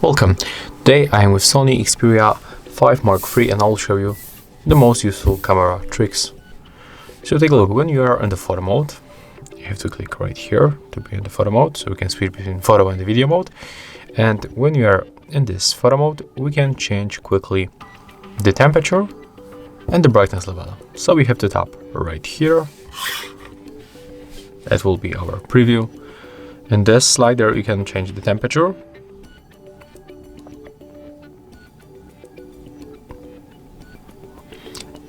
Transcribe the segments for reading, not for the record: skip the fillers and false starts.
Welcome. Today I am with SONY Xperia 5 Mark III and I'll show you the most useful camera tricks. So take a look. When you are in the photo mode, you have to click right here to be in the photo mode, so we can switch between photo and the video mode. And when you are in this photo mode, we can change quickly the temperature and the brightness level. So we have to tap right here. That will be our preview. In this slider you can change the temperature.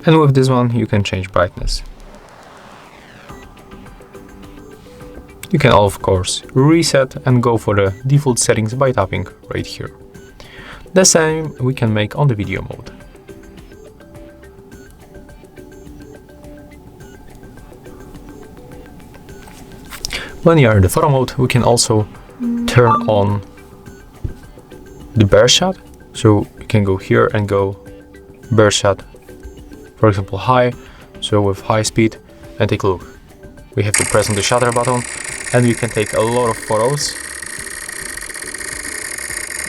And with this one you can change brightness. You can of course reset and go for the default settings by tapping right here. The same we can make on the video mode. When you are in the photo mode, we can also turn on the burst shot. So you can go here and go burst shot, for example high, so with high speed, and take a look. We have to press on the shutter button and we can take a lot of photos.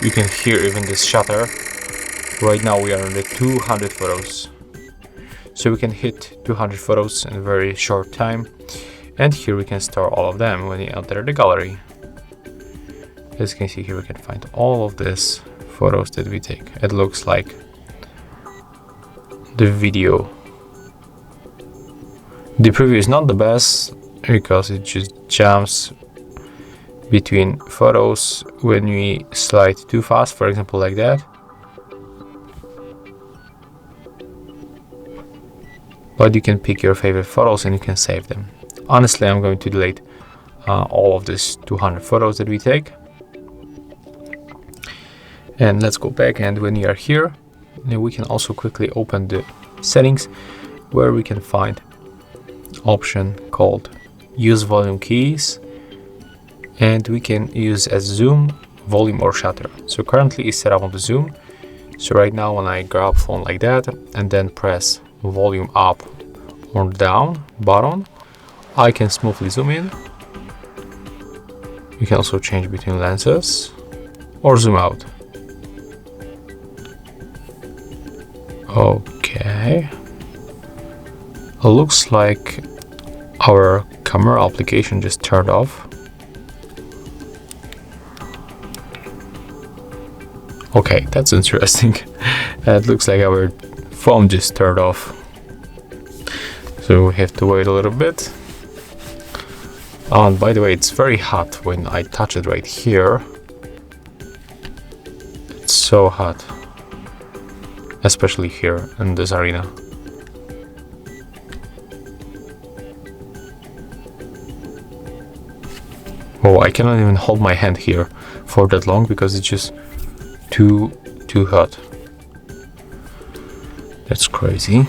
You can hear even this shutter. Right now we are on the 200 photos. So we can hit 200 photos in a very short time. And here we can store all of them when you enter the gallery. As you can see here, we can find all of these photos that we take. It looks like the video. The preview is not the best because it just jumps between photos when we slide too fast, for example like that. But you can pick your favorite photos and you can save them. Honestly, I'm going to delete all of these 200 photos that we take. And let's go back, and when you are here, we can also quickly open the settings where we can find option called use volume keys, and we can use as zoom, volume or shutter. So currently it's set up on the zoom. So right now when I grab phone like that and then press volume up or down button, I can smoothly zoom in. You can also change between lenses or zoom out. Okay. It looks like our camera application just turned off. Okay, that's interesting. It looks like our phone just turned off. So we have to wait a little bit. And by the way, it's very hot when I touch it right here. It's so hot, especially here in this arena. Oh, I cannot even hold my hand here for that long because it's just too hot. That's crazy.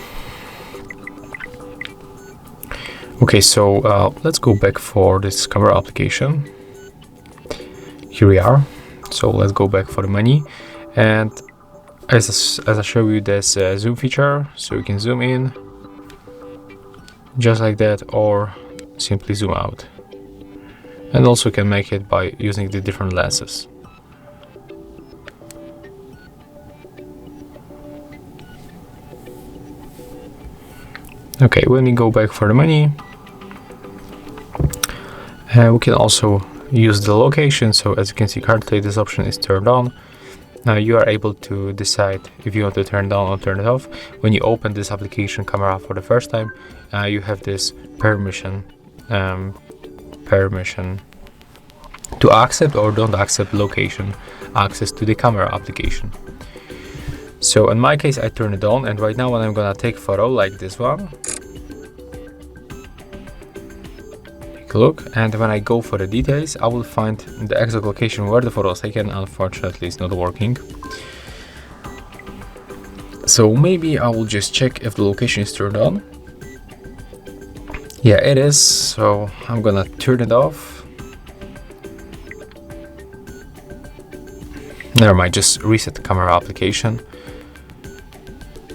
Okay, so let's go back for this camera application. Here we are. So let's go back for the menu, and as I show you, there's a zoom feature, so you can zoom in just like that or simply zoom out, and also can make it by using the different lenses. Okay, when we go back for the menu, we can also use the location. So as you can see, currently this option is turned on. Now you are able to decide if you want to turn it on or turn it off. When you open this application camera for the first time, you have this permission to accept or don't accept location access to the camera application. So in my case, I turn it on, and right now when I'm gonna take photo like this one, take a look, and when I go for the details, I will find the exact location where the photo is taken. Unfortunately, it's not working. So maybe I will just check if the location is turned on. Yeah, it is, so I'm gonna turn it off. Never mind, just reset the camera application.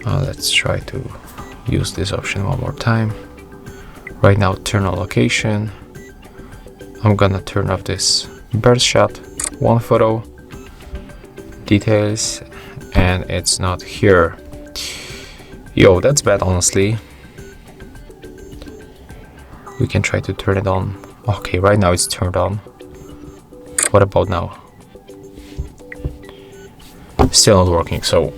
Let's try to use this option one more time. Right now, turn on location. I'm gonna turn off this bird shot, one photo, details, and it's not here. Yo, that's bad, honestly. We can try to turn it on. Okay, right now it's turned on. What about now? Still not working, so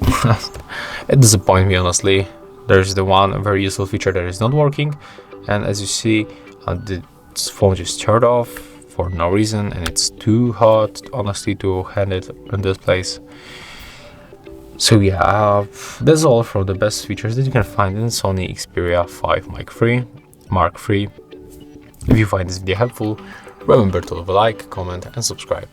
it disappoints me, honestly. There's the one very useful feature that is not working, and as you see, the phone just turned off for no reason, and it's too hot, honestly, to hand it in this place. So yeah, that's all for the best features that you can find in Sony Xperia 5 Mark III. If you find this video helpful, remember to leave a like, comment and subscribe.